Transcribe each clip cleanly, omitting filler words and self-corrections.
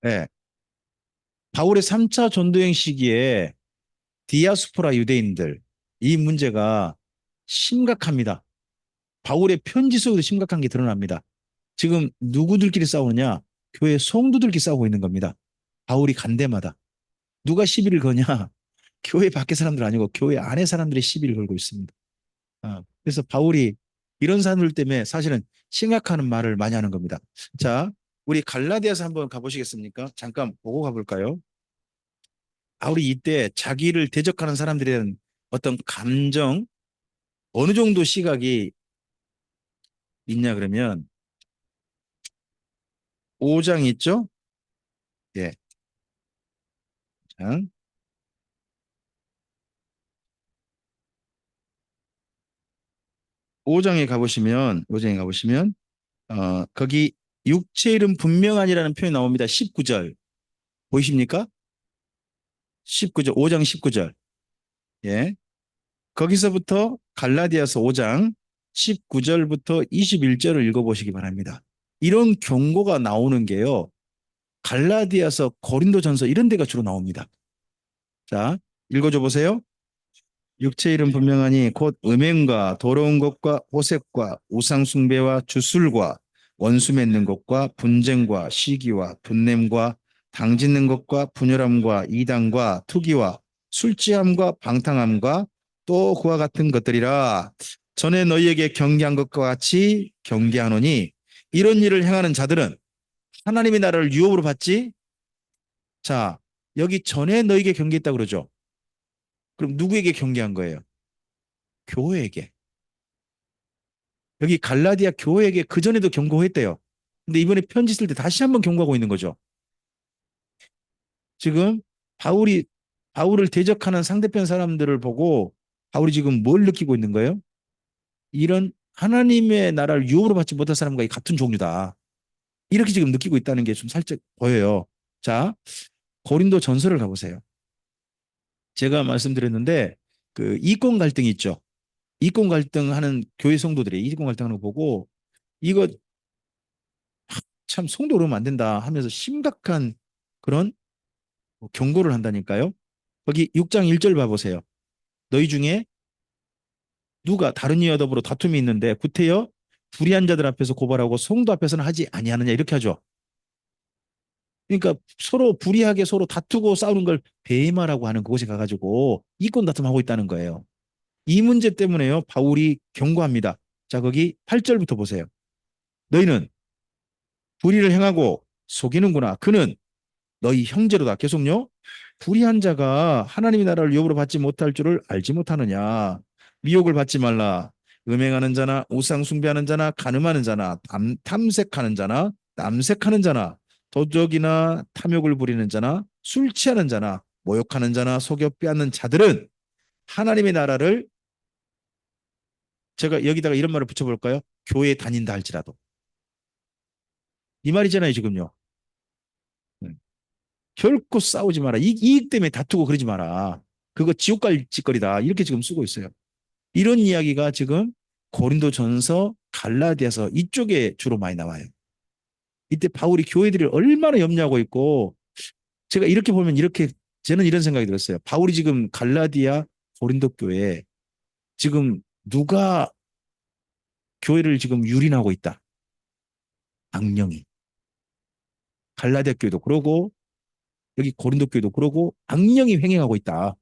예, 바울의 3차 전도행 시기에 디아스포라 유대인들 이 문제가 심각합니다. 바울의 편지 속에도 심각한 게 드러납니다. 지금 누구들끼리 싸우느냐? 교회 성도들끼리 싸우고 있는 겁니다. 바울이 간 데마다. 누가 시비를 거냐? 교회 밖에 사람들 아니고 교회 안에 사람들이 시비를 걸고 있습니다. 그래서 바울이 이런 사람들 때문에 사실은 심각한 말을 많이 하는 겁니다. 자, 우리 갈라디아서 한번 가보시겠습니까? 잠깐 보고 가볼까요? 바울이 이때 자기를 대적하는 사람들에 대한 어떤 감정, 어느 정도 시각이 있냐 그러면 5장 있죠? 예. 자, 5장에 가보시면 거기 육체 이름 분명하니라는 표현이 나옵니다. 19절. 보이십니까? 19절, 5장 19절. 예. 거기서부터 갈라디아서 5장 19절부터 21절을 읽어보시기 바랍니다. 이런 경고가 나오는 게요. 갈라디아서, 고린도전서 이런 데가 주로 나옵니다. 자, 읽어줘 보세요. 육체 이름 분명하니 곧 음행과 더러운 것과 호색과 우상숭배와 주술과 원수 맺는 것과 분쟁과 시기와 분냄과 당짓는 것과 분열함과 이단과 투기와 술취함과 방탕함과 또 그와 같은 것들이라. 전에 너희에게 경계한 것과 같이 경계하노니 이런 일을 행하는 자들은 하나님의 나라를 유업으로 받지. 자, 여기 전에 너희에게 경계했다 그러죠. 그럼 누구에게 경계한 거예요? 교회에게. 여기 갈라디아 교회에게 그전에도 경고했대요. 근데 이번에 편지 쓸 때 다시 한번 경고하고 있는 거죠. 지금 바울이 바울을 대적하는 상대편 사람들을 보고 바울이 지금 뭘 느끼고 있는 거예요? 이런 하나님의 나라를 유업으로 받지 못한 사람과 같은 종류다. 이렇게 지금 느끼고 있다는 게 좀 살짝 보여요. 자, 고린도 전서를 가보세요. 제가 말씀드렸는데 그 이권 갈등이 있죠. 이권 갈등하는 교회 성도들이 이권 갈등하는 거 보고 이거 참 성도 그러면 안 된다 하면서 심각한 그런 경고를 한다니까요. 거기 6장 1절 봐보세요. 너희 중에 누가 다른 이와 더불어 다툼이 있는데 구태여 불의한 자들 앞에서 고발하고 성도 앞에서는 하지 아니하느냐 이렇게 하죠. 그러니까 서로 불의하게 서로 다투고 싸우는 걸 배임하라고 하는 그곳에 가가지고 이권 다툼하고 있다는 거예요. 이 문제 때문에요. 바울이 경고합니다. 자, 거기 8절부터 보세요. 너희는 불의를 행하고 속이는구나. 그는 너희 형제로다. 계속요. 불의한 자가 하나님의 나라를 유업으로 받지 못할 줄을 알지 못하느냐. 미혹을 받지 말라. 음행하는 자나 우상 숭배하는 자나 간음하는 자나 탐색하는 자나 남색하는 자나 도적이나 탐욕을 부리는 자나 술 취하는 자나 모욕하는 자나 속여 빼앗는 자들은 하나님의 나라를, 제가 여기다가 이런 말을 붙여볼까요? 교회에 다닌다 할지라도. 이 말이잖아요, 지금요. 결코 싸우지 마라. 이익 때문에 다투고 그러지 마라. 그거 지옥 갈 짓거리다. 이렇게 지금 쓰고 있어요. 이런 이야기가 지금 고린도전서, 갈라디아서 이쪽에 주로 많이 나와요. 이때 바울이 교회들을 얼마나 염려하고 있고, 제가 이렇게 보면 이렇게, 저는 이런 생각이 들었어요. 바울이 지금 갈라디아, 고린도 교회에 지금 누가 교회를 지금 유린하고 있다. 악령이. 갈라디아 교회도 그러고 여기 고린도 교회도 그러고 악령이 횡행하고 있다.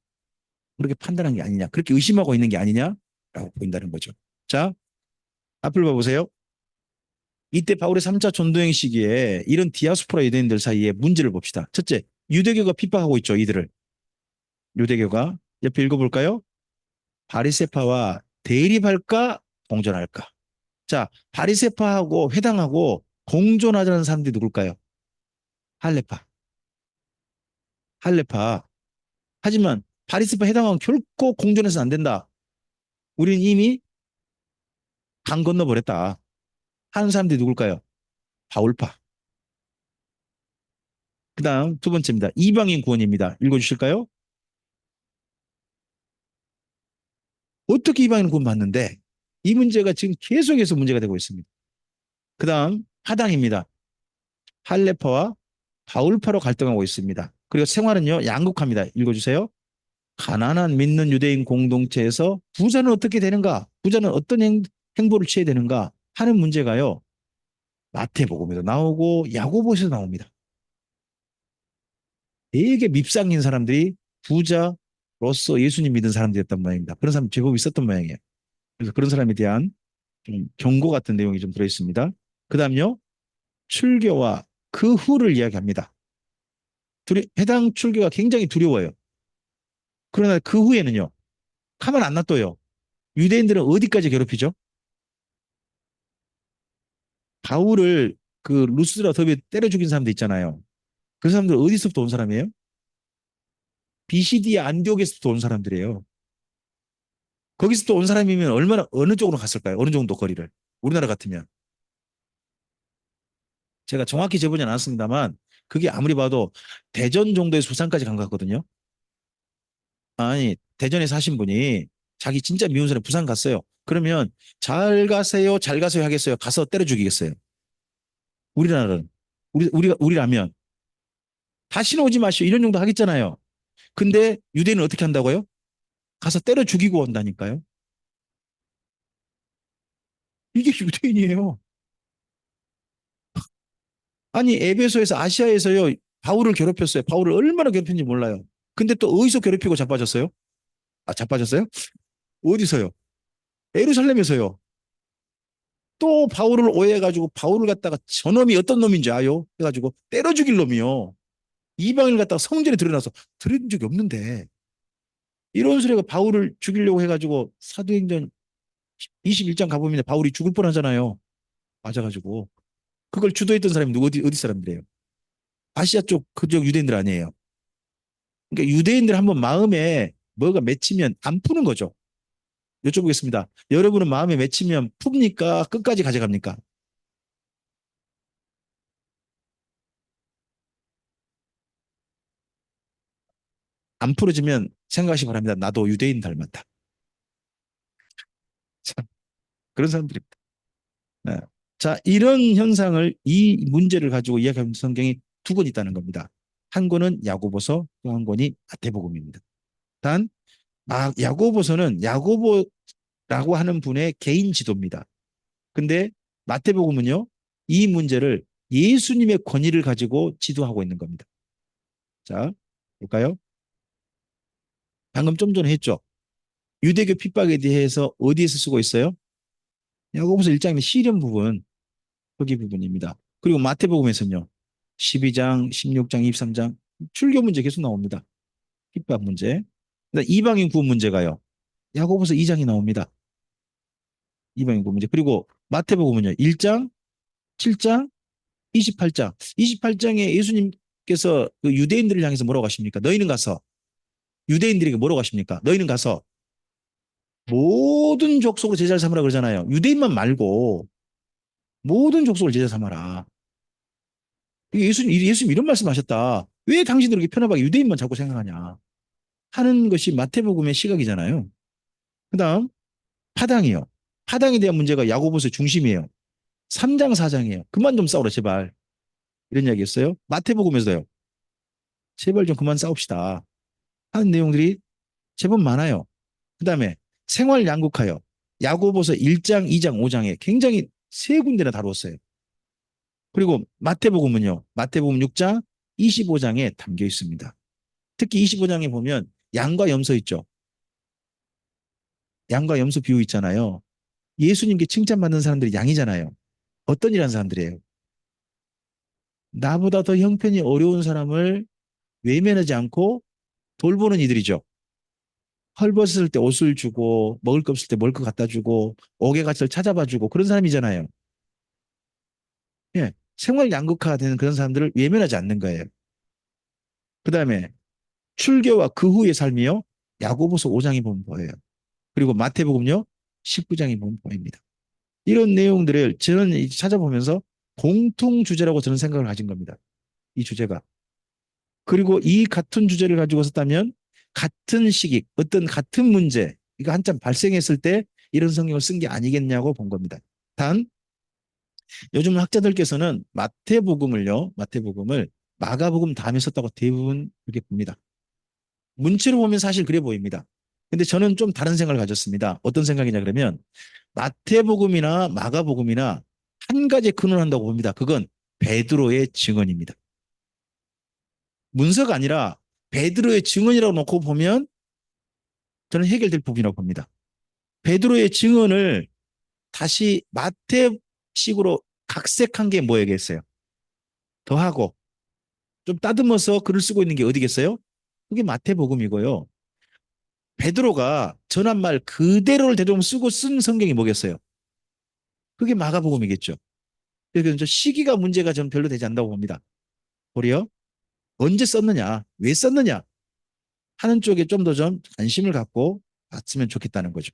그렇게 판단한 게 아니냐. 그렇게 의심하고 있는 게 아니냐라고 보인다는 거죠. 자, 앞을 봐보세요. 이때 바울의 3차 전도행 시기에 이런 디아스포라 유대인들 사이에 문제를 봅시다. 첫째, 유대교가 핍박하고 있죠. 이들을. 유대교가. 옆에 읽어볼까요? 바리새파와 대립할까 공존할까. 자, 바리새파하고 회당하고 공존하자는 사람들이 누굴까요? 할레파. 할레파. 하지만 바리새파 회당하고 결코 공존해서는 안 된다. 우리는 이미 강 건너버렸다. 하는 사람들이 누굴까요? 바울파. 그 다음 두 번째입니다. 이방인 구원입니다. 읽어주실까요? 어떻게 이방인 구원 받는데? 이 문제가 지금 계속해서 문제가 되고 있습니다. 그 다음 하당입니다. 할레파와 바울파로 갈등하고 있습니다. 그리고 생활은요, 양극화입니다. 읽어주세요. 가난한 믿는 유대인 공동체에서 부자는 어떻게 되는가? 부자는 어떤 행보를 취해야 되는가? 하는 문제가요. 마태복음에도 나오고 야고보서도 나옵니다. 되게 밉상인 사람들이 부자로서 예수님 믿은 사람들이었단 모양입니다. 그런 사람 제법 있었던 모양이에요. 그래서 그런 사람에 대한 좀 경고 같은 내용이 좀 들어있습니다. 그 다음요. 출교와 그 후를 이야기합니다. 해당 출교가 굉장히 두려워요. 그러나 그 후에는요. 가만 안 놔둬요. 유대인들은 어디까지 괴롭히죠? 바울을 그 루스드라 더비 때려 죽인 사람들 있잖아요. 그 사람들 어디서부터 온 사람이에요? 비시디아 안디옥에서부터 온 사람들이에요. 거기서부터 온 사람이면 얼마나 어느 쪽으로 갔을까요? 어느 정도 거리를. 우리나라 같으면. 제가 정확히 재보지 않았습니다만 그게 아무리 봐도 대전 정도의 수산까지 간 것 같거든요. 아니 대전에 사신 분이 자기 진짜 미운 사람 부산 갔어요. 그러면 잘 가세요 하겠어요. 가서 때려 죽이겠어요. 우리나라는 우리라면 다시는 오지 마시오 이런 정도 하겠잖아요. 근데 유대인은 어떻게 한다고요? 가서 때려 죽이고 온다니까요. 이게 유대인이에요. 아니 에베소에서 아시아에서요 바울을 괴롭혔어요. 바울을 얼마나 괴롭혔는지 몰라요. 근데 또 어디서 괴롭히고 자빠졌어요? 아 자빠졌어요? 어디서요? 예루살렘에서요. 또 바울을 오해해가지고 바울을 갖다가 저놈이 어떤 놈인지 아요? 해가지고 때려 죽일 놈이요. 이방인을 갖다가 성전에 들여놔서 들은 적이 없는데 이런 소리가 바울을 죽이려고 해가지고 사도행전 21장 가보면 바울이 죽을 뻔하잖아요. 맞아가지고 그걸 주도했던 사람이 누구 어디 사람들이에요? 아시아 쪽 그쪽 유대인들 아니에요. 그러니까 유대인들 한번 마음에 뭐가 맺히면 안 푸는 거죠. 여쭤보겠습니다. 여러분은 마음에 맺히면 풉니까? 끝까지 가져갑니까? 안 풀어지면 생각하시기 바랍니다. 나도 유대인 닮았다. 참, 그런 사람들입니다. 네. 자, 이런 현상을 이 문제를 가지고 이야기하는 성경이 두 권 있다는 겁니다. 한 권은 야고보서, 또 한 권이 마태복음입니다. 단 야고보서는 야고보라고 하는 분의 개인 지도입니다. 근데 마태복음은요, 이 문제를 예수님의 권위를 가지고 지도하고 있는 겁니다. 자, 볼까요? 방금 좀 전에 했죠. 유대교 핍박에 대해서 어디에서 쓰고 있어요? 야고보서 1장의 시련 부분, 거기 부분입니다. 그리고 마태복음에서는요. 12장, 16장, 23장 출교 문제 계속 나옵니다. 핍박 문제. 이방인 구원 문제가요. 야고보서 2장이 나옵니다. 이방인 구원 문제. 그리고 마태복음은요. 1장, 7장, 28장. 28장에 예수님께서 그 유대인들을 향해서 뭐라고 하십니까? 너희는 가서 유대인들에게 뭐라고 하십니까? 너희는 가서 모든 족속으로 제자를 삼으라 그러잖아요. 유대인만 말고 모든 족속을 제자 삼아라. 예수님 이런 말씀하셨다. 왜 당신들 이렇게 편협하게 유대인만 자꾸 생각하냐 하는 것이 마태복음의 시각이잖아요. 그다음 파당이요. 파당에 대한 문제가 야고보서의 중심이에요. 3장 4장이에요. 그만 좀 싸우라 제발. 이런 이야기였어요. 마태복음에서요. 제발 좀 그만 싸웁시다. 하는 내용들이 제법 많아요. 그다음에 생활 양극화요. 야고보서 1장, 2장, 5장에 굉장히 세 군데나 다루었어요. 그리고 마태복음은요. 마태복음 6장, 25장에 담겨 있습니다. 특히 25장에 보면 양과 염소 있죠. 양과 염소 비유 있잖아요. 예수님께 칭찬받는 사람들이 양이잖아요. 어떤 일하는 사람들이에요? 나보다 더 형편이 어려운 사람을 외면하지 않고 돌보는 이들이죠. 헐벗을 때 옷을 주고 먹을 거 없을 때 먹을 거 갖다 주고 옥에 갇을 찾아봐 주고 그런 사람이잖아요. 예, 생활 양극화가 되는 그런 사람들을 외면하지 않는 거예요. 그다음에 출교와 그 후의 삶이요. 야고보서 5장에 보면 보여요. 그리고 마태복음요. 19장에 보면 보입니다. 이런 내용들을 저는 찾아보면서 공통 주제라고 저는 생각을 가진 겁니다. 이 주제가. 그리고 이 같은 주제를 가지고 썼다면 같은 시기, 어떤 같은 문제, 이거 한참 발생했을 때 이런 성경을 쓴 게 아니겠냐고 본 겁니다. 단 요즘 학자들께서는 마태복음을 마가복음 다음에 썼다고 대부분 그렇게 봅니다. 문체로 보면 사실 그래 보입니다. 근데 저는 좀 다른 생각을 가졌습니다. 어떤 생각이냐 그러면 마태복음이나 마가복음이나 한 가지 근원한다고 봅니다. 그건 베드로의 증언입니다. 문서가 아니라 베드로의 증언이라고 놓고 보면 저는 해결될 부분이라고 봅니다. 베드로의 증언을 다시 마태식으로 각색한 게 뭐겠어요? 더하고 좀 따듬어서 글을 쓰고 있는 게 어디겠어요? 그게 마태복음이고요. 베드로가 전한 말 그대로를 되도록 쓰고 쓴 성경이 뭐겠어요? 그게 마가복음이겠죠. 그래서 시기가 문제가 전 별로 되지 않다고 봅니다. 도리어 언제 썼느냐, 왜 썼느냐 하는 쪽에 좀 더 좀 관심을 갖고 봤으면 좋겠다는 거죠.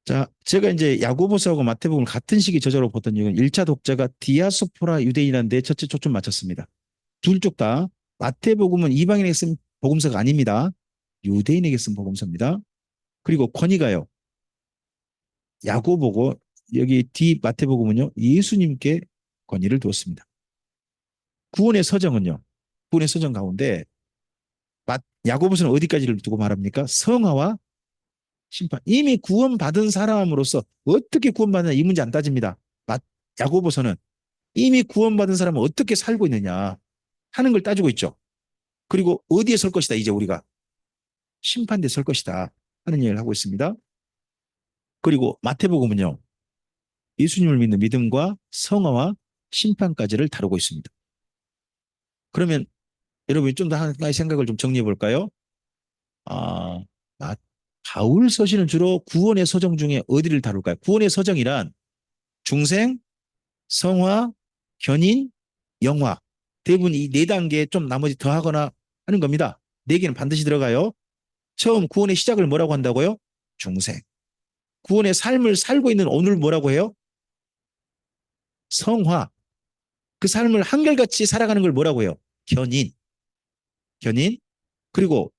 자, 제가 이제 야고보서하고 마태복음을 같은 시기 저자로 보던 이유는 1차 독자가 디아스포라 유대인이라는 데 첫째 초점 맞췄습니다. 둘 쪽 다 마태복음은 이방인에게 쓴 복음서가 아닙니다. 유대인에게 쓴 복음서입니다. 그리고 권위가요. 야고보고 여기 D 마태복음은요. 예수님께 권위를 두었습니다. 구원의 서정은요. 구원의 서정 가운데 야고보서는 어디까지를 두고 말합니까? 성화와 심판. 이미 구원받은 사람으로서 어떻게 구원받느냐 이 문제 안 따집니다. 야고보서는 이미 구원받은 사람은 어떻게 살고 있느냐 하는 걸 따지고 있죠. 그리고 어디에 설 것이다 이제 우리가 심판대에 설 것이다 하는 얘기를 하고 있습니다. 그리고 마태복음은요. 예수님을 믿는 믿음과 성화와 심판까지를 다루고 있습니다. 그러면 여러분 좀 더 하나의 생각을 좀 정리해 볼까요? 아, 바울 서신은 주로 구원의 서정 중에 어디를 다룰까요? 구원의 서정이란 중생, 성화, 견인, 영화. 대부분 이 네 단계에 좀 나머지 더하거나 하는 겁니다. 네 개는 반드시 들어가요. 처음 구원의 시작을 뭐라고 한다고요? 중생. 구원의 삶을 살고 있는 오늘 뭐라고 해요? 성화. 그 삶을 한결같이 살아가는 걸 뭐라고 해요? 견인. 견인. 그리고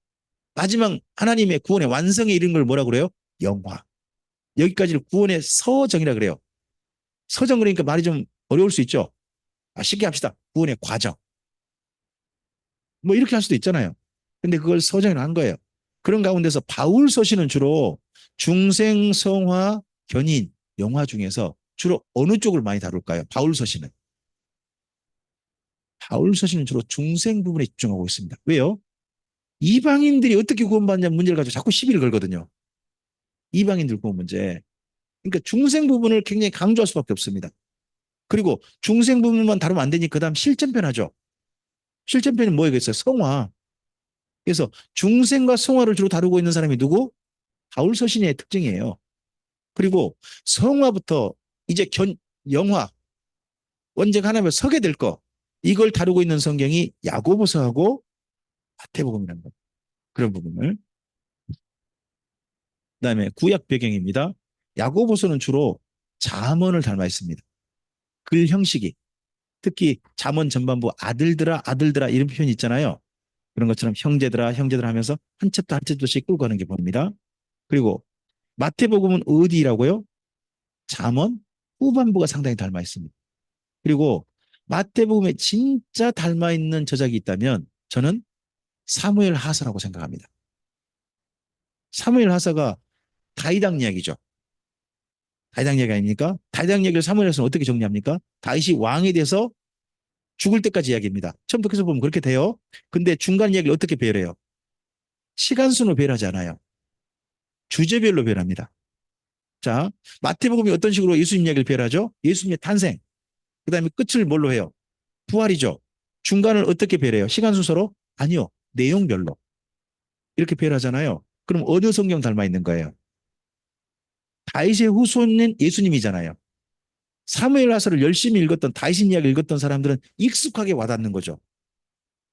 마지막 하나님의 구원의 완성에 이른 걸 뭐라고 그래요? 영화. 여기까지를 구원의 서정이라 그래요. 서정 그러니까 말이 좀 어려울 수 있죠. 쉽게 합시다. 구원의 과정. 뭐 이렇게 할 수도 있잖아요. 근데 그걸 서정이라 한 거예요. 그런 가운데서 바울 서신은 주로 중생, 성화, 견인, 영화 중에서 주로 어느 쪽을 많이 다룰까요? 바울 서신은. 바울 서신은 주로 중생 부분에 집중하고 있습니다. 왜요? 이방인들이 어떻게 구원받냐는 문제를 가지고 자꾸 시비를 걸거든요. 이방인들 구원 문제. 그러니까 중생 부분을 굉장히 강조할 수밖에 없습니다. 그리고 중생 부분만 다루면 안 되니 그다음 실전편 하죠. 실전편이 뭐겠어요? 성화. 그래서 중생과 성화를 주로 다루고 있는 사람이 누구? 바울 서신의 특징이에요. 그리고 성화부터 이제 영화, 언젠가 하나님을 서게 될 거, 이걸 다루고 있는 성경이 야고보서하고 마태복음이라는 거. 그런 부분을. 그다음에 구약 배경입니다. 야고보서는 주로 잠언을 담아 있습니다. 글 형식이. 특히 잠언 전반부 아들들아 아들들아 이런 표현이 있잖아요. 그런 것처럼 형제들아 형제들아 하면서 한 챕터 한 챕터씩 끌고 가는 게 보입니다. 그리고 마태복음은 어디라고요? 잠언 후반부가 상당히 닮아 있습니다. 그리고 마태복음에 진짜 닮아 있는 저작이 있다면 저는 사무엘 하사라고 생각합니다. 사무엘 하사가 다이당 이야기죠. 다이당 이야기 아닙니까? 다이당 이야기를 사무엘에서는 어떻게 정리합니까? 다윗이 왕에 대해서 죽을 때까지 이야기입니다. 처음부터 계속 보면 그렇게 돼요. 근데 중간 이야기를 어떻게 배열해요? 시간순으로 배열하지 않아요. 주제별로 배열합니다. 자, 마태복음이 어떤 식으로 예수님 이야기를 배열하죠? 예수님의 탄생. 그 다음에 끝을 뭘로 해요? 부활이죠. 중간을 어떻게 배열해요? 시간 순서로? 아니요. 내용별로. 이렇게 배열하잖아요. 그럼 어느 성경 닮아 있는 거예요? 다윗의 후손인 예수님이잖아요. 사무엘 하서를 열심히 읽었던 다윗 이야기 읽었던 사람들은 익숙하게 와닿는 거죠.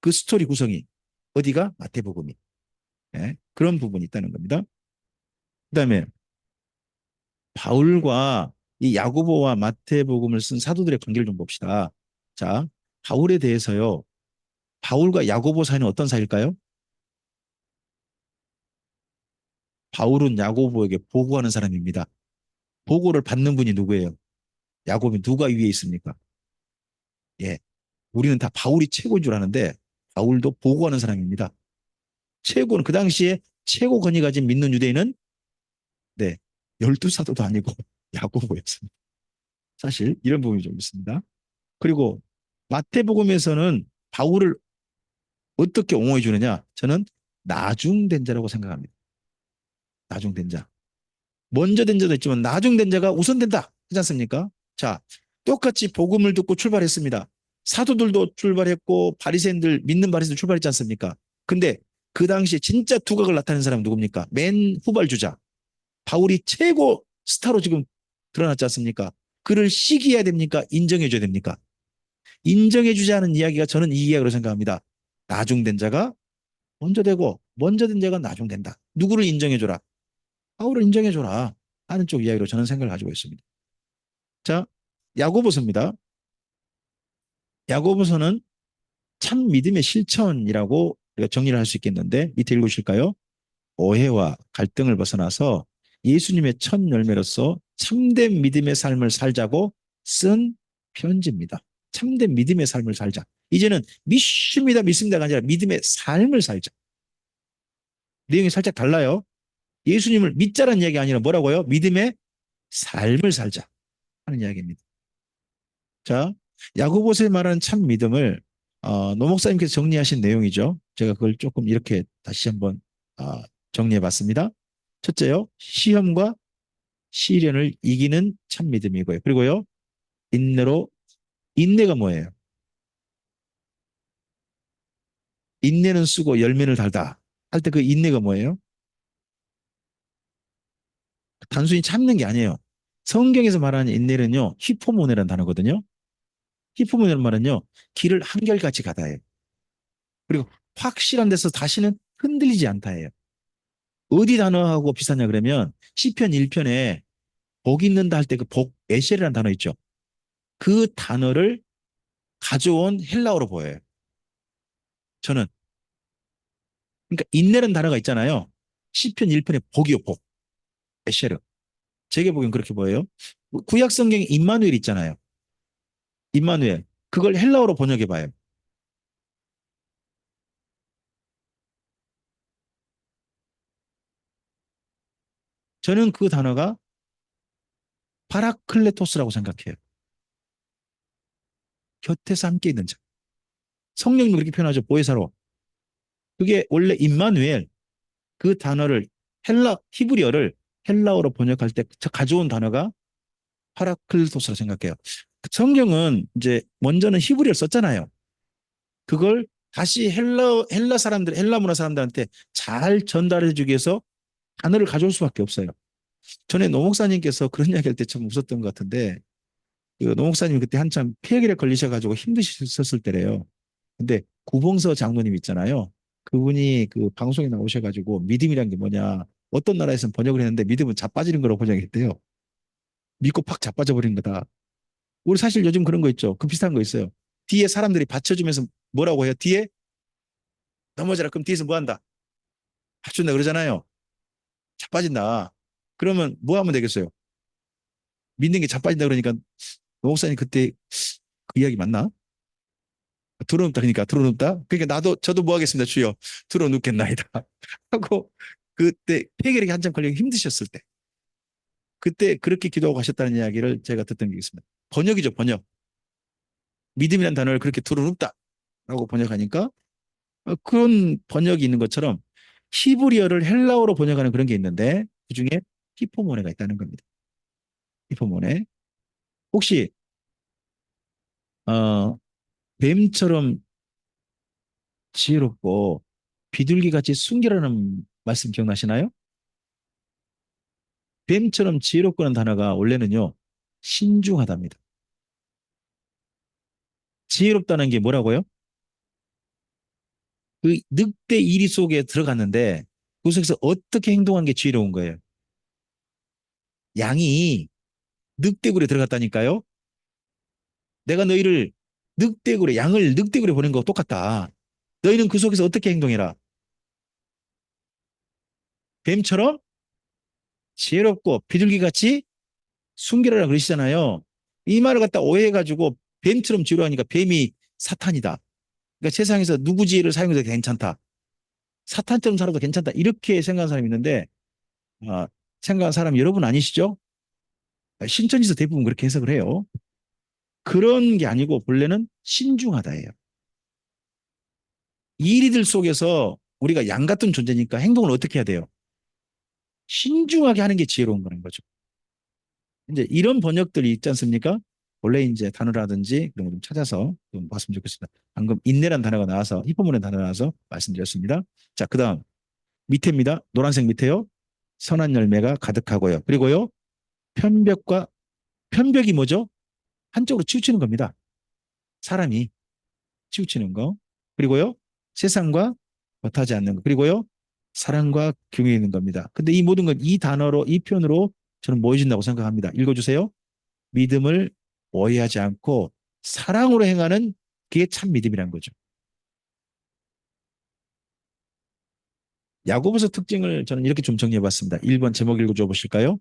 그 스토리 구성이. 어디가? 마태복음이. 네, 그런 부분이 있다는 겁니다. 그다음에 바울과 이 야고보와 마태복음을 쓴 사도들의 관계를 좀 봅시다. 자, 바울에 대해서요. 바울과 야고보 사이는 어떤 사이일까요? 바울은 야고보에게 보고하는 사람입니다. 보고를 받는 분이 누구예요? 야곱이 누가 위에 있습니까? 예. 우리는 다 바울이 최고인 줄 아는데 바울도 보고하는 사람입니다. 최고는 그 당시에 최고 권위 가진 믿는 유대인은 네. 12사도도 아니고 야고보였습니다. 사실 이런 부분이 좀 있습니다. 그리고 마태복음에서는 바울을 어떻게 옹호해 주느냐? 저는 나중된 자라고 생각합니다. 나중된 자. 먼저 된 자도 있지만 나중된 자가 우선된다. 하지 않습니까? 자, 똑같이 복음을 듣고 출발했습니다. 사도들도 출발했고 바리새인들 믿는 바리새인들 출발했지 않습니까? 근데 그 당시에 진짜 두각을 나타낸 사람은 누굽니까? 맨 후발주자. 바울이 최고 스타로 지금 드러났지 않습니까? 그를 시기해야 됩니까? 인정해줘야 됩니까? 인정해주지 않은 이야기가 저는 이 이야기로 생각합니다. 나중된 자가 먼저 되고 먼저 된 자가 나중된다. 누구를 인정해줘라? 바울을 인정해줘라. 하는 쪽 이야기로 저는 생각을 가지고 있습니다. 자, 야고보서입니다. 야고보서는 참 믿음의 실천이라고 우리가 정리를 할 수 있겠는데 밑에 읽으실까요? 오해와 갈등을 벗어나서 예수님의 첫 열매로서 참된 믿음의 삶을 살자고 쓴 편지입니다. 참된 믿음의 삶을 살자. 이제는 믿습니다가 아니라 믿음의 삶을 살자. 내용이 살짝 달라요. 예수님을 믿자라는 이야기 아니라 뭐라고요? 믿음의 삶을 살자 하는 이야기입니다. 자, 야고보서에 말하는 참 믿음을 노 목사님께서 정리하신 내용이죠. 제가 그걸 조금 이렇게 다시 한번 정리해 봤습니다. 첫째요, 시험과 시련을 이기는 참 믿음이고요. 그리고요, 인내로, 인내가 뭐예요? 인내는 쓰고 열매를 달다 할 때 그 인내가 뭐예요? 단순히 참는 게 아니에요. 성경에서 말하는 인내는요, 히포모네라는 단어거든요. 히포모네라는 말은요, 길을 한결같이 가다예요. 그리고 확실한 데서 다시는 흔들리지 않다예요. 어디 단어하고 비슷하냐 그러면 시편 1편에 복 있는다 할 때 그 복, 에셀이라는 단어 있죠. 그 단어를 가져온 헬라어로 보여요. 저는. 그러니까 인내라는 단어가 있잖아요. 시편 1편에 복이요, 복. 에셀은. 제게 보기엔 그렇게 보여요. 구약 성경에 임마누엘 있잖아요. 임마누엘. 그걸 헬라어로 번역해 봐요. 저는 그 단어가 파라클레토스라고 생각해요. 곁에서 함께 있는 자. 성령님 그렇게 표현하죠. 보혜사로. 그게 원래 임마누엘 그 단어를 히브리어를 헬라어로 번역할 때 가져온 단어가 파라클토스라 생각해요. 성경은 이제 먼저는 히브리어를 썼잖아요. 그걸 다시 헬라 사람들, 헬라 문화 사람들한테 잘 전달해 주기 위해서 단어를 가져올 수밖에 없어요. 전에 노 목사님께서 그런 이야기 할 때 참 웃었던 것 같은데, 그노 목사님 그때 한참 폐결에 걸리셔가지고 힘드셨을 때래요. 근데 구봉서 장로님 있잖아요. 그분이 그 방송에 나오셔가지고 믿음이란 게 뭐냐. 어떤 나라에서는 번역을 했는데 믿음은 자빠지는 거라고 번역했대요. 믿고 팍 자빠져 버리는 거다. 우리 사실 요즘 그런 거 있죠. 그 비슷한 거 있어요. 뒤에 사람들이 받쳐주면서 뭐라고 해요? 뒤에 넘어져라. 그럼 뒤에서 뭐 한다? 받쳐준다 그러잖아요. 자빠진다. 그러면 뭐 하면 되겠어요? 믿는 게 자빠진다 그러니까 노 목사님 그때 그 이야기 맞나? 들어눕다 그러니까 들어눕다. 그러니까 나도 저도 뭐 하겠습니다. 주여 들어눕겠나이다 하고 그때 폐결이 한참 걸리기 힘드셨을 때 그때 그렇게 기도하고 가셨다는 이야기를 제가 듣던 게 있습니다. 번역이죠, 번역. 믿음이라는 단어를 그렇게 들어눕다라고 번역하니까 그런 번역이 있는 것처럼 히브리어를 헬라어로 번역하는 그런 게 있는데 그중에 히포모네가 있다는 겁니다. 히포모네. 혹시 어, 뱀처럼 지혜롭고 비둘기같이 순결하는 말씀 기억나시나요? 뱀처럼 지혜롭고는 단어가 원래는요 신중하답니다. 지혜롭다는 게 뭐라고요? 그 늑대 이리 속에 들어갔는데 그 속에서 어떻게 행동한 게 지혜로운 거예요? 양이 늑대굴에 들어갔다니까요. 내가 너희를 늑대굴에 양을 늑대굴에 보낸 거 똑같다. 너희는 그 속에서 어떻게 행동해라? 뱀처럼 지혜롭고 비둘기같이 순결하라 그러시잖아요. 이 말을 갖다 오해해가지고 뱀처럼 지루하니까 뱀이 사탄이다. 그러니까 세상에서 누구지를 사용해도 괜찮다. 사탄처럼 살아도 괜찮다. 이렇게 생각하는 사람이 있는데 어, 생각하는 사람 여러분 아니시죠? 신천지에서 대부분 그렇게 해석을 해요. 그런 게 아니고 본래는 신중하다예요. 이 일들 속에서 우리가 양 같은 존재니까 행동을 어떻게 해야 돼요? 신중하게 하는 게 지혜로운 거는 거죠. 이제 이런 번역들이 있지 않습니까? 원래 이제 단어라든지 그런 거 좀 찾아서 좀 봤으면 좋겠습니다. 방금 인내란 단어가 나와서 히포문의 단어가 나와서 말씀드렸습니다. 자, 그다음 밑에입니다. 노란색 밑에요. 선한 열매가 가득하고요. 그리고요. 편벽과 편벽이 뭐죠? 한쪽으로 치우치는 겁니다. 사람이 치우치는 거. 그리고요. 세상과 겉하지 않는 거. 그리고요. 사랑과 경외 있는 겁니다. 근데 이 모든 건 이 단어로 이 표현으로 저는 모여진다고 생각합니다. 읽어주세요. 믿음을 오해하지 않고 사랑으로 행하는 그게 참 믿음이란 거죠. 야고보서 특징을 저는 이렇게 좀 정리해봤습니다. 1번 제목 읽어줘 보실까요?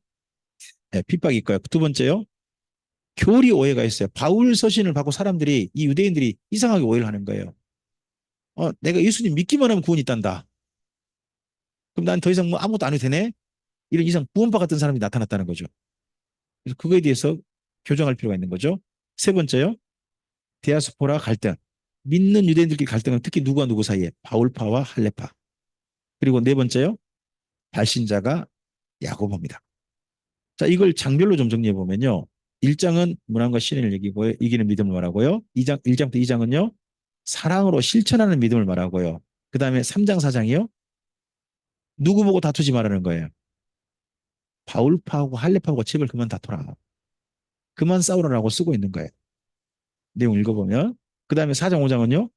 네, 핍박이 있고요. 두 번째요. 교리 오해가 있어요. 바울 서신을 받고 사람들이 이 유대인들이 이상하게 오해를 하는 거예요. 내가 예수님 믿기만 하면 구원이 있단다. 그럼 난 더 이상 뭐 아무것도 안 해도 되네? 이런 이상 구원파 같은 사람이 나타났다는 거죠. 그래서 그거에 대해서 교정할 필요가 있는 거죠. 세 번째요. 디아스포라 갈등. 믿는 유대인들끼리 갈등은 특히 누구와 누구 사이에 바울파와 할레파. 그리고 네 번째요. 발신자가 야고보입니다. 자, 이걸 장별로 좀 정리해 보면요. 1장은 문안과 신을 이기고 이기는 믿음을 말하고요. 1장부터 2장은요. 사랑으로 실천하는 믿음을 말하고요. 그 다음에 3장, 4장이요. 누구 보고 다투지 말라는 거예요. 바울파하고 할레파하고 제발 그만 다투라. 그만 싸우라고 쓰고 있는 거예요. 내용 읽어보면. 그 다음에 4장, 5장은요.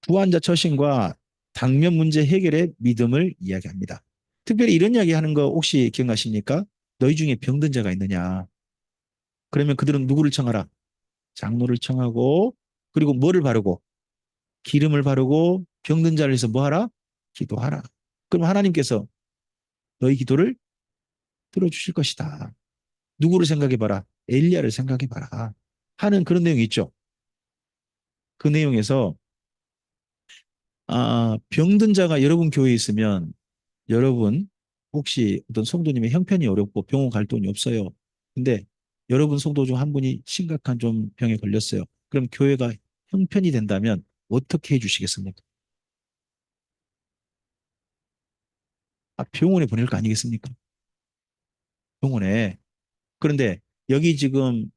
부환자 처신과 당면 문제 해결의 믿음을 이야기합니다. 특별히 이런 이야기 하는 거 혹시 기억나십니까? 너희 중에 병든 자가 있느냐? 그러면 그들은 누구를 청하라? 장로를 청하고 그리고 뭐를 바르고 기름을 바르고 병든 자를 위해서 뭐 하라? 기도하라. 그럼 하나님께서 너희 기도를 들어주실 것이다. 누구를 생각해봐라? 엘리야를 생각해봐라. 하는 그런 내용이 있죠. 그 내용에서 병든 자가 여러분 교회에 있으면 여러분 혹시 어떤 성도님의 형편이 어렵고 병원 갈 돈이 없어요. 근데 여러분 성도 중 한 분이 심각한 좀 병에 걸렸어요. 그럼 교회가 형편이 된다면 어떻게 해주시겠습니까? 병원에 보낼 거 아니겠습니까? 병원에. 그런데 여기 지금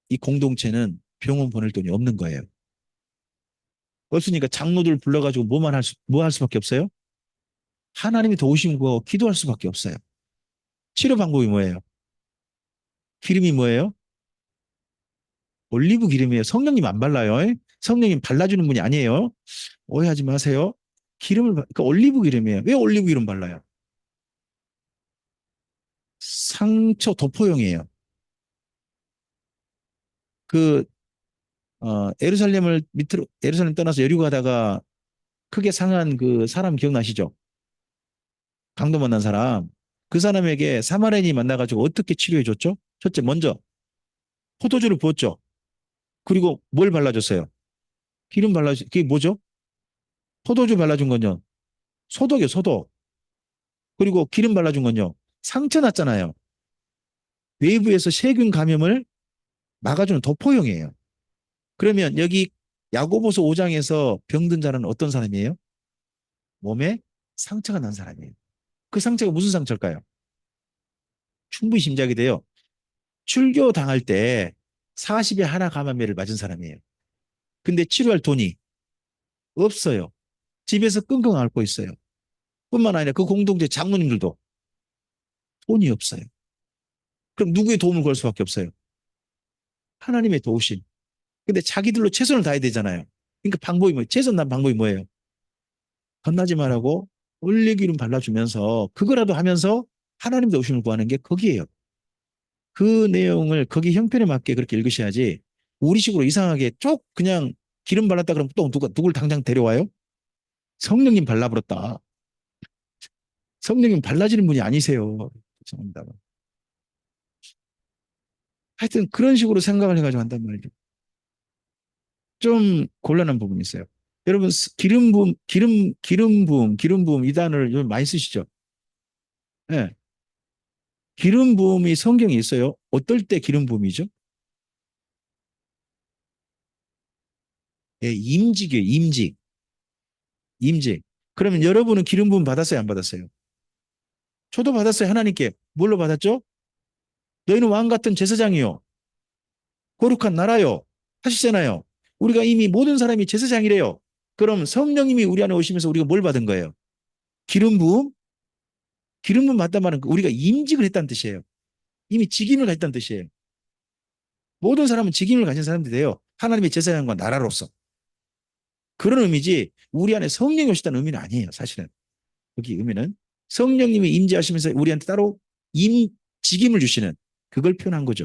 이 공동체는 병원 보낼 돈이 없는 거예요. 없으니까 장로들 불러가지고 뭐 할 수밖에 없어요? 하나님이 도우신 거 기도할 수밖에 없어요. 치료 방법이 뭐예요? 기름이 뭐예요? 올리브 기름이에요. 성령님 안 발라요. 성령님 발라주는 분이 아니에요. 오해하지 마세요. 그러니까 올리브 기름이에요. 왜 올리브 기름 발라요? 상처 도포용이에요. 그 에루살렘 떠나서 여리고 가다가 크게 상한 그 사람 기억나시죠? 강도 만난 사람. 그 사람에게 사마리아인이 만나가지고 어떻게 치료해 줬죠? 첫째, 먼저 포도주를 부었죠. 그리고 뭘 발라줬어요? 그게 뭐죠? 포도주 발라준 건요. 소독이요, 소독. 그리고 기름 발라준 건요. 상처 났잖아요. 외부에서 세균 감염을 막아주는 도포용이에요. 그러면 여기 야고보서 5장에서 병든 자는 어떤 사람이에요? 몸에 상처가 난 사람이에요. 그 상처가 무슨 상처일까요? 충분히 짐작이 돼요. 출교 당할 때 40에 하나 감염매를 맞은 사람이에요. 근데 치료할 돈이 없어요. 집에서 끙끙 앓고 있어요. 뿐만 아니라 그 공동체 장로님들도 돈이 없어요. 그럼 누구의 도움을 구할 수밖에 없어요? 하나님의 도우심. 근데 자기들로 최선을 다해야 되잖아요. 그러니까 방법이 뭐예요? 최선 난 방법이 뭐예요? 겁나지 말라고 올리기름 발라주면서 그거라도 하면서 하나님 도우심을 구하는 게 거기에요. 그 내용을 거기 형편에 맞게 그렇게 읽으셔야지 우리식으로 이상하게 쭉 그냥 기름 발랐다 그러면 또 누굴 당장 데려와요? 성령님 발라버렸다. 성령님 발라지는 분이 아니세요. 죄송합니다. 하여튼 그런 식으로 생각을 해가지고 한단 말이죠. 좀 곤란한 부분이 있어요. 여러분, 기름 부음 이 단어를 요즘 많이 쓰시죠? 예. 기름 부음이 성경에 있어요. 어떨 때 기름 부음이죠? 예, 임직이에요, 임직. 임직. 그러면 여러분은 기름 부음 받았어요, 안 받았어요? 저도 받았어요, 하나님께. 뭘로 받았죠? 너희는 왕 같은 제사장이요. 거룩한 나라요. 하시잖아요. 우리가 이미 모든 사람이 제사장이래요. 그럼 성령님이 우리 안에 오시면서 우리가 뭘 받은 거예요? 기름 부음? 기름 부음 받단 말은 우리가 임직을 했다는 뜻이에요. 이미 직임을 가졌다는 뜻이에요. 모든 사람은 직임을 가진 사람들이 돼요. 하나님의 제사장과 나라로서. 그런 의미지 우리 안에 성령이 오셨다는 의미는 아니에요. 사실은. 여기 의미는 성령님이 임재하시면서 우리한테 따로 직임을 주시는 그걸 표현한 거죠.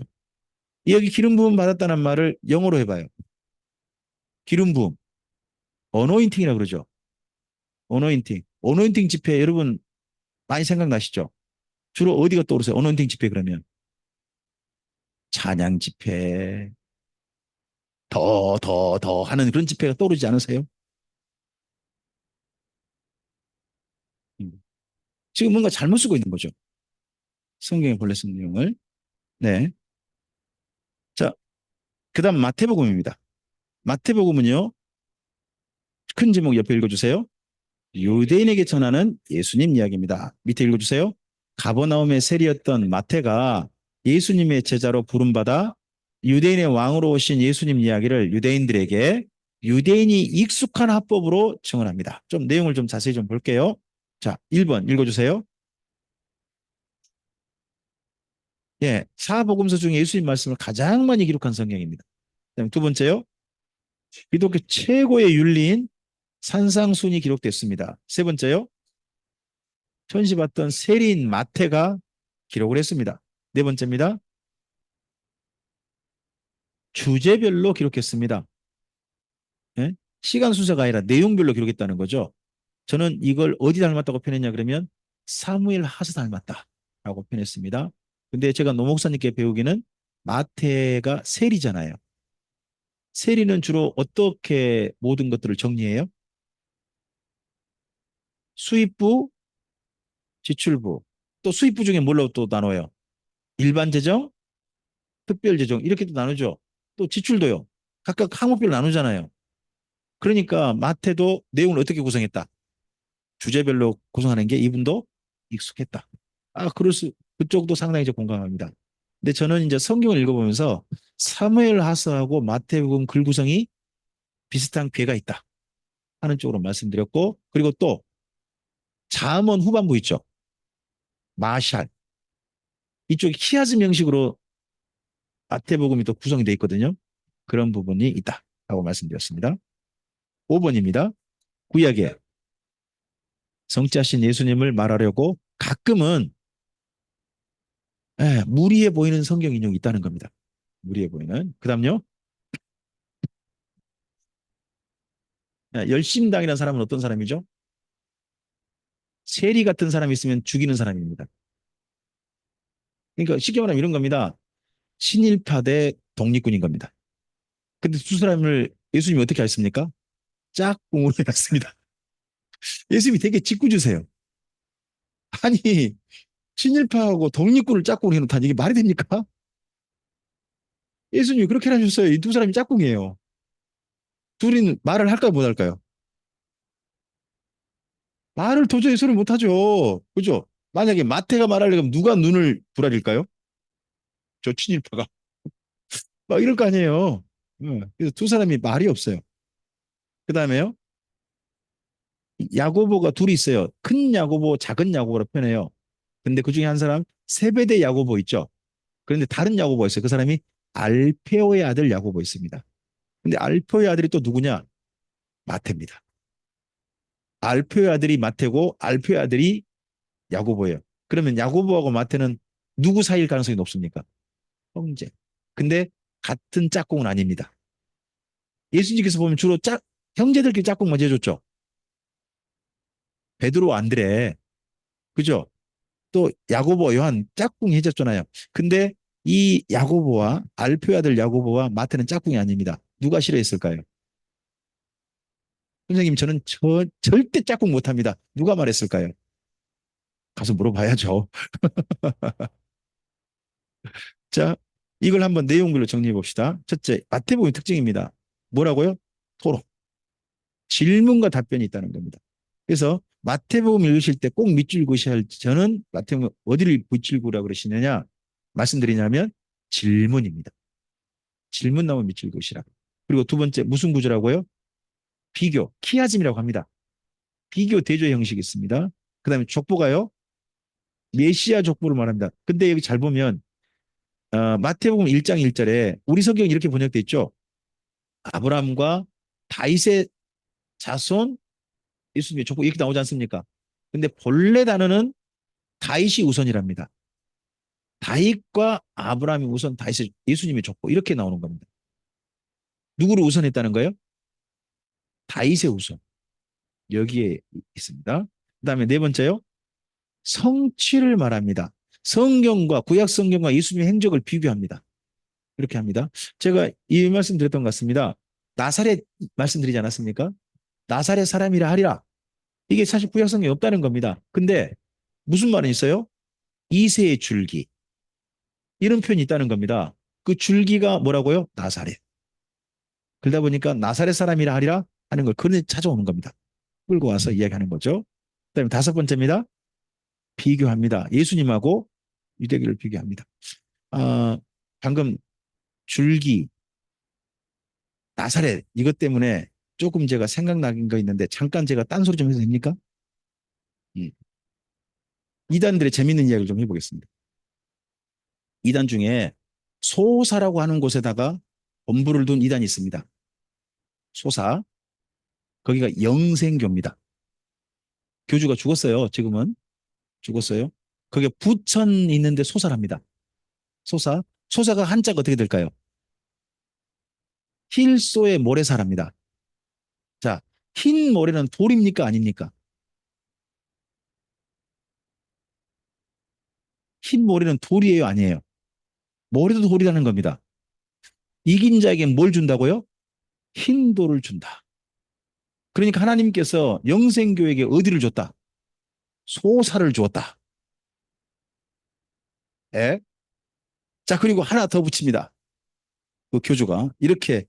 여기 기름 부음 받았다는 말을 영어로 해봐요. 기름 부음. 어노인팅이라고 그러죠. 어노인팅. 어노인팅 집회 여러분 많이 생각나시죠? 주로 어디가 떠오르세요? 어노인팅 집회 그러면. 찬양 집회, 더 하는 그런 집회가 떠오르지 않으세요? 지금 뭔가 잘못 쓰고 있는 거죠. 성경의 본래 쓴 내용을. 네. 자, 그 다음 마태복음입니다. 마태복음은요, 큰 제목 옆에 읽어주세요. 유대인에게 전하는 예수님 이야기입니다. 밑에 읽어주세요. 가버나움의 세리였던 마태가 예수님의 제자로 부름받아 유대인의 왕으로 오신 예수님 이야기를 유대인들에게 유대인이 익숙한 화법으로 증언합니다. 좀 내용을 좀 자세히 좀 볼게요. 자, 1번 읽어주세요. 예, 사복음서 중에 예수님 말씀을 가장 많이 기록한 성경입니다. 그다음에 두 번째요. 기독교 최고의 윤리인 산상순이 기록됐습니다. 세 번째요. 천시받던 세리인 마태가 기록을 했습니다. 네 번째입니다. 주제별로 기록했습니다. 예? 시간 순서가 아니라 내용별로 기록했다는 거죠. 저는 이걸 어디 닮았다고 표현했냐 그러면 사무엘 하서 닮았다라고 표현했습니다. 근데 제가 노 목사님께 배우기는 마태가 세리잖아요. 세리는 주로 어떻게 모든 것들을 정리해요? 수입부, 지출부. 또 수입부 중에 뭘로 또 나눠요? 일반 재정, 특별 재정 이렇게 또 나누죠. 또 지출도요. 각각 항목별로 나누잖아요. 그러니까 마태도 내용을 어떻게 구성했다. 주제별로 구성하는 게 이분도 익숙했다. 그쪽도 상당히 좀 공감합니다. 근데 저는 이제 성경을 읽어보면서 사무엘 하서하고 마태복음 글 구성이 비슷한 궤가 있다 하는 쪽으로 말씀드렸고, 그리고 또 잠언 후반부 있죠. 마샬. 이쪽이 키아즈 명식으로 마태복음이 또 구성이 되어 있거든요. 그런 부분이 있다라고 말씀드렸습니다. 5번입니다. 구약에 성자신 예수님을 말하려고 가끔은 무리해 보이는 성경 인용이 있다는 겁니다. 무리해 보이는. 그 다음요. 열심당이라는 사람은 어떤 사람이죠? 세리 같은 사람이 있으면 죽이는 사람입니다. 그러니까 쉽게 말하면 이런 겁니다. 친일파 대 독립군인 겁니다. 근데 두 사람을 예수님이 어떻게 하셨습니까? 짝꿍으로 해놨습니다. 예수님이 되게 짓궂으세요. 아니, 친일파하고 독립군을 짝꿍으로 해놓다니 이게 말이 됩니까? 예수님이 그렇게 하셨어요. 이 두 사람이 짝꿍이에요. 둘이 말을 할까요, 못 할까요? 말을 도저히 소리 못 하죠. 그죠? 만약에 마태가 말하려면 누가 눈을 부라릴까요? 저 친일파가. 막 이럴 거 아니에요. 그래서 두 사람이 말이 없어요. 그 다음에요. 야고보가 둘이 있어요. 큰 야고보, 작은 야고보로 표현해요. 근데 그 중에 한 사람 세베대 야고보 있죠. 그런데 다른 야고보 있어요. 그 사람이 알페오의 아들 야고보 있습니다. 근데 알페오의 아들이 또 누구냐? 마태입니다. 알페오의 아들이 마태고 알페오의 아들이 야고보예요. 그러면 야고보하고 마태는 누구 사이일 가능성이 높습니까? 형제. 근데 같은 짝꿍은 아닙니다. 예수님께서 보면 주로 형제들끼리 짝꿍 먼저 해줬죠. 베드로, 안드레, 그죠? 또 야고보, 요한 짝꿍 해줬잖아요. 근데 이 야고보와 알표의 아들 야고보와 마태는 짝꿍이 아닙니다. 누가 싫어했을까요? 선생님, 저는 절대 짝꿍 못합니다. 누가 말했을까요? 가서 물어봐야죠. 자, 이걸 한번 내용별로 정리해 봅시다. 첫째, 마태복음의 특징입니다. 뭐라고요? 토론. 질문과 답변이 있다는 겁니다. 그래서 마태복음 읽으실 때 꼭 밑줄 그으셔야 할, 저는 마태복음 어디를 밑줄 그으라고 그러시느냐 말씀드리냐면 질문입니다. 질문 나오면 밑줄 그으시라. 그리고 두 번째 무슨 구조라고요? 비교, 키아즘이라고 합니다. 비교 대조 형식이 있습니다. 그 다음에 족보가요. 메시아 족보를 말합니다. 근데 여기 잘 보면 마태복음 1장 1절에 우리 성경이 이렇게 번역돼 있죠. 아브라함과 다윗의 자손 예수님의 족보 이렇게 나오지 않습니까? 근데 본래 단어는 다윗이 우선이랍니다. 다윗과 아브라함이 우선 다윗의 예수님의 족보 이렇게 나오는 겁니다. 누구를 우선했다는 거예요? 다윗의 우선. 여기에 있습니다. 그다음에 네 번째요. 성취를 말합니다. 성경과 구약 성경과 예수님의 행적을 비교합니다. 이렇게 합니다. 제가 이 말씀 드렸던 것 같습니다. 나사렛 말씀드리지 않았습니까? 나사렛 사람이라 하리라. 이게 사실 구약 성경에 없다는 겁니다. 근데 무슨 말은 있어요? 이세의 줄기. 이런 표현이 있다는 겁니다. 그 줄기가 뭐라고요? 나사렛. 그러다 보니까 나사렛 사람이라 하리라 하는 걸 그런 찾아오는 겁니다. 끌고 와서 이야기하는 거죠. 그다음에 다섯 번째입니다. 비교합니다. 예수님하고 유대교를 비교합니다. 아, 방금 줄기, 나사렛 이것 때문에 조금 제가 생각나는 거 있는데 잠깐 제가 딴소리 좀 해도 됩니까? 음. 이단들의 재밌는 이야기를 좀 해보겠습니다. 이단 중에 소사라고 하는 곳에다가 본부를 둔 이단이 있습니다. 소사. 거기가 영생교입니다. 교주가 죽었어요. 지금은 죽었어요. 거기에 부천 있는데 소사랍니다. 소사. 소사가 한자가 어떻게 될까요? 힐소의 모래사랍니다. 자, 흰 모래는 돌입니까? 아닙니까? 흰 모래는 돌이에요? 아니에요? 모래도 돌이라는 겁니다. 이긴 자에게 뭘 준다고요? 흰 돌을 준다. 그러니까 하나님께서 영생교에게 어디를 줬다? 소사를 주었다. 예? 자, 그리고 하나 더 붙입니다. 그 교주가 이렇게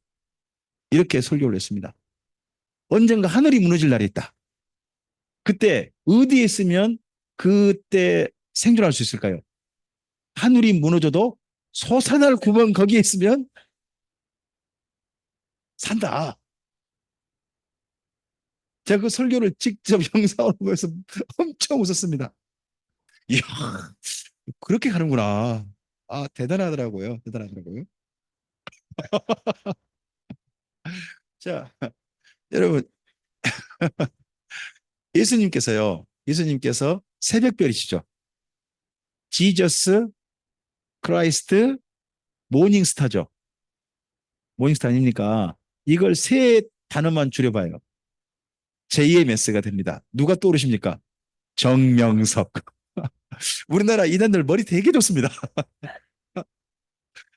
설교를 했습니다. 언젠가 하늘이 무너질 날이 있다. 그때 어디에 있으면 그때 생존할 수 있을까요? 하늘이 무너져도 솟아날 구멍 거기에 있으면 산다. 제가 그 설교를 직접 영상으로 보면서 엄청 웃었습니다. 이야, 그렇게 가는구나. 아, 대단하더라고요. 대단하더라고요. 자, 여러분, 예수님께서 새벽별이시죠. 지저스 크라이스트 모닝스타죠. 모닝스타 아닙니까? 이걸 세 단어만 줄여봐요. JMS가 됩니다. 누가 떠오르십니까? 정명석. 우리나라 이단들 머리 되게 좋습니다.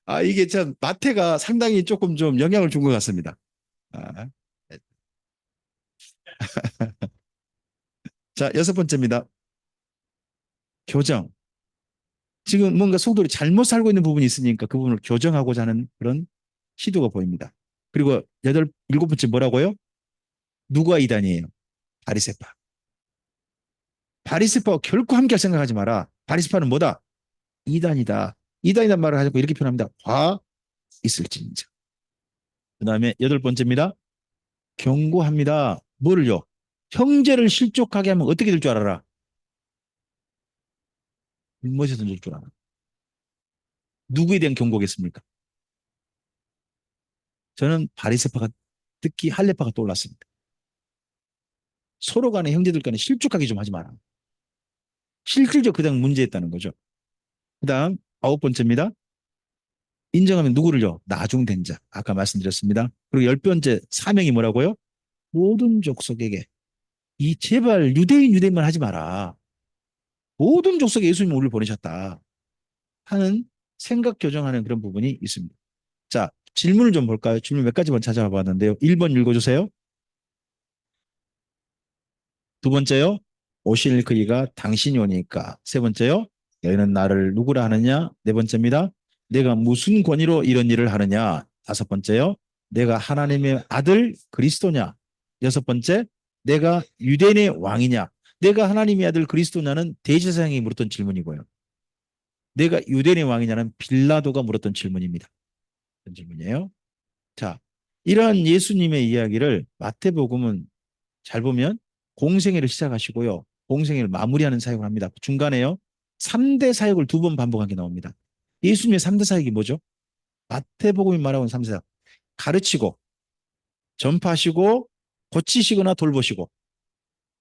아, 이게 참 마태가 상당히 조금 좀 영향을 준 것 같습니다. 아, 자, 여섯 번째입니다. 교정. 지금 뭔가 성도들이 잘못 살고 있는 부분이 있으니까 그 부분을 교정하고자 하는 그런 시도가 보입니다. 그리고 일곱 번째 뭐라고요? 누가 이단이에요? 바리새파. 바리새파와 결코 함께할 생각하지 마라. 바리새파는 뭐다? 이단이다. 이단이란 말을 하자고 이렇게 표현합니다. 화 있을진저. 그 다음에 여덟 번째입니다. 경고합니다. 뭐를요? 형제를 실족하게 하면 어떻게 될 줄 알아라? 무엇에 던질 줄 알아? 누구에 대한 경고겠습니까? 저는 바리새파가 특히 할례파가 떠올랐습니다. 서로 간에 형제들 간에 실족하게 좀 하지 마라. 실질적 그냥 문제였다는 거죠. 그 다음 아홉 번째입니다. 인정하면 누구를요? 나중된 자. 아까 말씀드렸습니다. 그리고 열 번째 사명이 뭐라고요? 모든 족속에게 이 제발 유대인만 하지 마라. 모든 족속에 예수님이 우리를 보내셨다 하는 생각 교정하는 그런 부분이 있습니다. 자, 질문을 좀 볼까요? 질문 몇 가지만 찾아봤는데요. 1번 읽어주세요. 두 번째요. 오실 그이가 당신이 오니까. 세 번째요. 너희는 나를 누구라 하느냐? 네 번째입니다. 내가 무슨 권위로 이런 일을 하느냐? 다섯 번째요. 내가 하나님의 아들 그리스도냐? 여섯 번째. 내가 유대인의 왕이냐? 내가 하나님의 아들 그리스도냐는 대제사장이 물었던 질문이고요. 내가 유대인의 왕이냐는 빌라도가 물었던 질문입니다. 그런 질문이에요. 자, 이러한 예수님의 이야기를 마태복음은 잘 보면 공생애를 시작하시고요. 공생애를 마무리하는 사역을 합니다. 중간에요. 3대 사역을 두 번 반복한 게 나옵니다. 예수님의 3대 사역이 뭐죠? 마태복음이 말하는 3대 사역. 가르치고, 전파하시고, 고치시거나 돌보시고.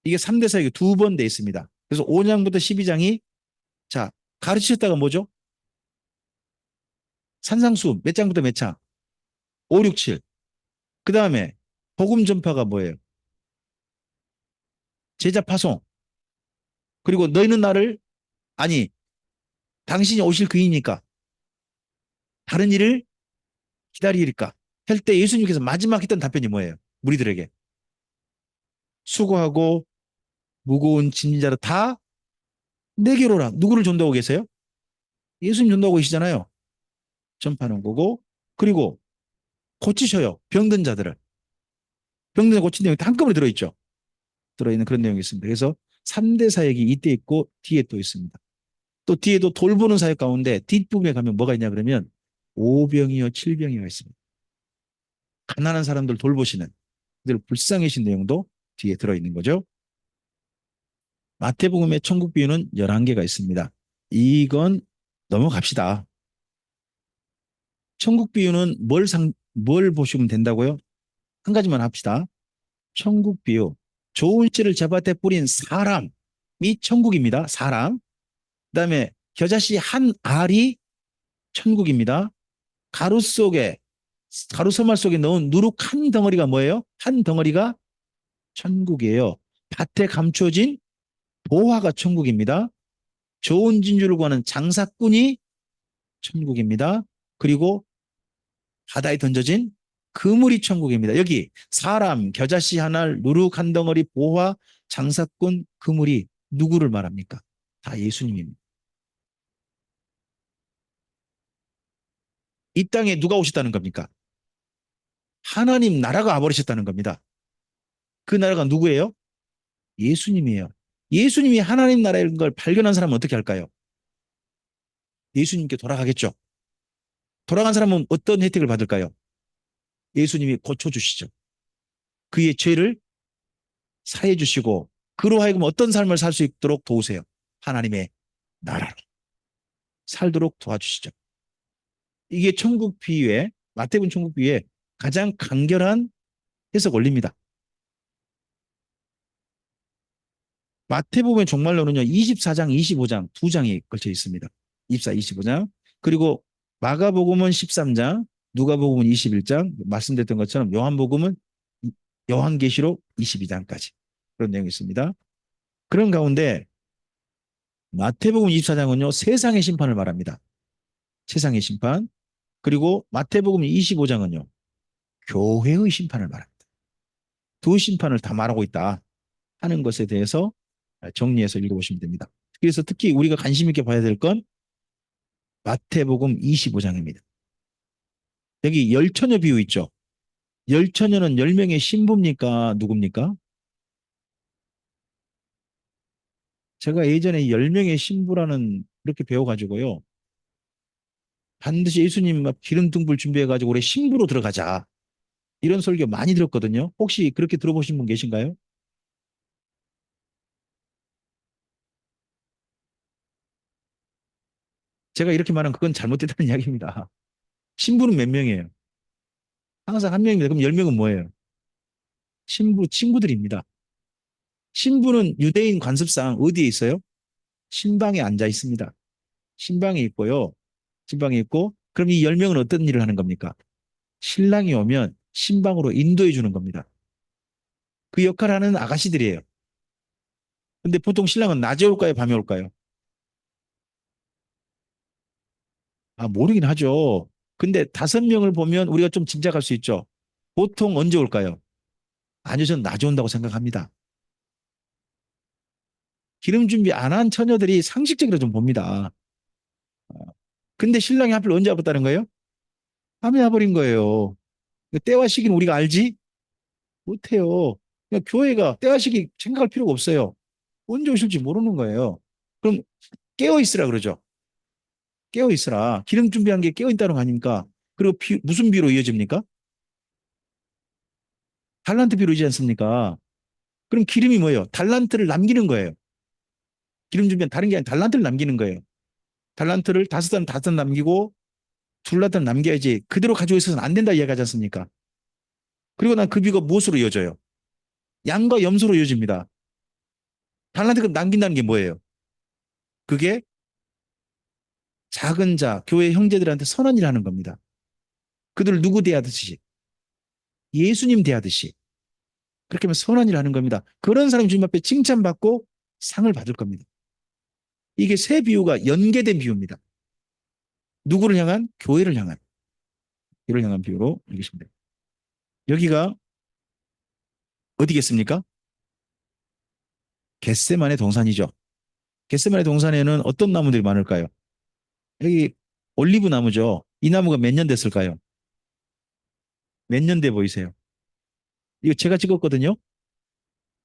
이게 3대 사역이 두 번 돼 있습니다. 그래서 5장부터 12장이 자, 가르치셨다가 뭐죠? 산상수 몇 장부터 몇 장? 5, 6, 7. 그 다음에 복음 전파가 뭐예요? 제자 파송. 그리고 너희는 나를 아니 당신이 오실 그이니까 다른 일을 기다리리까 할 때 예수님께서 마지막 했던 답변이 뭐예요? 무리들에게 수고하고 무거운 짐진 자를 다 내게로 오라. 누구를 전도하고 계세요? 예수님 전도하고 계시잖아요. 전파하는 거고 그리고 고치셔요. 병든 자들을. 병든 자 고친 내용이 한꺼번에 들어있죠. 들어있는 그런 내용이 있습니다. 그래서 3대 사역이 이때 있고 뒤에 또 있습니다. 또 뒤에도 돌보는 사역 가운데 뒷부분에 가면 뭐가 있냐 그러면 오병이어 칠병이어 있습니다. 가난한 사람들 돌보시는 그들 불쌍해신 내용도 뒤에 들어있는 거죠. 마태복음의 천국 비유는 11개가 있습니다. 이건 넘어갑시다. 천국 비유는 뭘 보시면 된다고요? 한 가지만 합시다. 천국 비유. 좋은 씨를 제밭에 뿌린 사람이 천국입니다. 사람. 그다음에 겨자씨 한 알이 천국입니다. 가루 속에 가루 서말 속에 넣은 누룩 한 덩어리가 뭐예요? 한 덩어리가 천국이에요. 밭에 감춰진 보화가 천국입니다. 좋은 진주를 구하는 장사꾼이 천국입니다. 그리고 바다에 던져진 그물이 천국입니다. 여기 사람, 겨자씨 한 알, 누룩 한 덩어리, 보화, 장사꾼, 그물이 누구를 말합니까? 다 예수님입니다. 이 땅에 누가 오셨다는 겁니까? 하나님 나라가 와버리셨다는 겁니다. 그 나라가 누구예요? 예수님이에요. 예수님이 하나님 나라인 걸 발견한 사람은 어떻게 할까요? 예수님께 돌아가겠죠. 돌아간 사람은 어떤 혜택을 받을까요? 예수님이 고쳐주시죠. 그의 죄를 사해 주시고 그로 하여금 어떤 삶을 살 수 있도록 도우세요. 하나님의 나라로 살도록 도와주시죠. 이게 천국 비유의 마태복음 천국 비유의 가장 간결한 해석 원리입니다. 마태복음의 종말론은요. 24장, 25장 두 장이 걸쳐 있습니다. 24, 25장. 그리고 마가복음은 13장, 누가복음은 21장, 말씀드렸던 것처럼 요한복음은 요한계시록 22장까지 그런 내용이 있습니다. 그런 가운데 마태복음 24장은요. 세상의 심판을 말합니다. 세상의 심판. 그리고 마태복음 25장은요. 교회의 심판을 말합니다. 두 심판을 다 말하고 있다 하는 것에 대해서 정리해서 읽어보시면 됩니다. 그래서 특히 우리가 관심 있게 봐야 될 건 마태복음 25장입니다. 여기 열처녀 비유 있죠. 열처녀는 10명의 신부입니까? 누굽니까? 제가 예전에 10명의 신부라는 그렇게 배워가지고요. 반드시 예수님 막 기름 등불 준비해가지고 우리 신부로 들어가자. 이런 설교 많이 들었거든요. 혹시 그렇게 들어보신 분 계신가요? 제가 이렇게 말하면 그건 잘못됐다는 이야기입니다. 신부는 몇 명이에요? 항상 한 명입니다. 그럼 10명은 뭐예요? 신부, 친구들입니다. 신부는 유대인 관습상 어디에 있어요? 신방에 앉아 있습니다. 신방에 있고요. 신방에 있고, 그럼 이 10명은 어떤 일을 하는 겁니까? 신랑이 오면 신방으로 인도해 주는 겁니다. 그 역할을 하는 아가씨들이에요. 근데 보통 신랑은 낮에 올까요? 밤에 올까요? 아, 모르긴 하죠. 근데 5명을 보면 우리가 좀 짐작할 수 있죠. 보통 언제 올까요? 아니요, 저는 낮에 온다고 생각합니다. 기름 준비 안 한 처녀들이 상식적으로 좀 봅니다. 근데 신랑이 하필 언제 와봤다는 거예요? 밤에 와버린 거예요. 그 때와 시기는 우리가 알지? 못해요. 그러니까 교회가 때와 시기 생각할 필요가 없어요. 언제 오실지 모르는 거예요. 그럼 깨어 있으라 그러죠. 깨어 있으라. 기름 준비한 게 깨어 있다는 거 아닙니까? 그리고 무슨 비로 이어집니까? 달란트 비로 이지 않습니까? 그럼 기름이 뭐예요? 달란트를 남기는 거예요. 기름 준비한 다른 게 아니라 달란트를 남기는 거예요. 달란트를 다섯 남기고 둘란트를 남겨야지 그대로 가지고 있어서는 안 된다 이야기하지 않습니까? 그리고 난 그 비가 무엇으로 이어져요? 양과 염소로 이어집니다. 달란트가 남긴다는 게 뭐예요? 그게 작은 자, 교회 형제들한테 선한 일 하는 겁니다. 그들을 누구 대하듯이, 예수님 대하듯이. 그렇게 하면 선한 일 하는 겁니다. 그런 사람이 주님 앞에 칭찬받고 상을 받을 겁니다. 이게 세 비유가 연계된 비유입니다. 누구를 향한? 교회를 향한. 교회를 향한 비유로 읽으시면 됩니다. 여기가 어디겠습니까? 겟세마네 동산이죠. 겟세마네 동산에는 어떤 나무들이 많을까요? 여기 올리브 나무죠. 이 나무가 몇 년 됐을까요? 몇 년 돼 보이세요? 이거 제가 찍었거든요.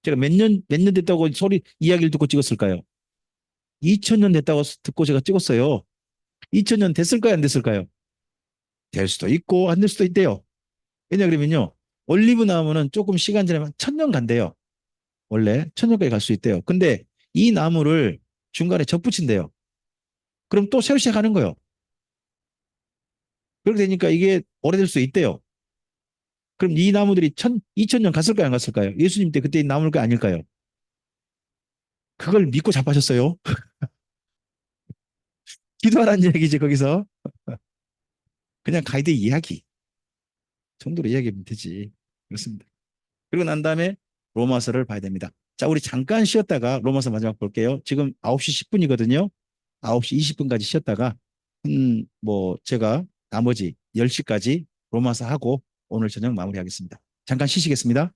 제가 몇 년 됐다고 소리, 이야기를 듣고 찍었을까요? 2000년 됐다고 듣고 제가 찍었어요. 2000년 됐을까요? 안 됐을까요? 될 수도 있고, 안 될 수도 있대요. 왜냐, 그러면요. 올리브 나무는 조금 시간 지나면 1000년 간대요. 원래 1000년까지 갈 수 있대요. 근데 이 나무를 중간에 접붙인대요. 그럼 또 새로 시작하는 거예요. 그렇게 되니까 이게 오래될 수 있대요. 그럼 이 나무들이 2000년 갔을까요? 안 갔을까요? 예수님 때 그때 나무일까요? 아닐까요? 그걸 믿고 잡하셨어요. 기도하라는 얘기지, 거기서. 그냥 가이드 이야기 정도로 이야기하면 되지. 그렇습니다. 그리고 난 다음에 로마서를 봐야 됩니다. 자, 우리 잠깐 쉬었다가 로마서 마지막 볼게요. 지금 9시 10분이거든요. 9시 20분까지 쉬었다가 뭐 제가 나머지 10시까지 로마서 하고 오늘 저녁 마무리하겠습니다. 잠깐 쉬시겠습니다.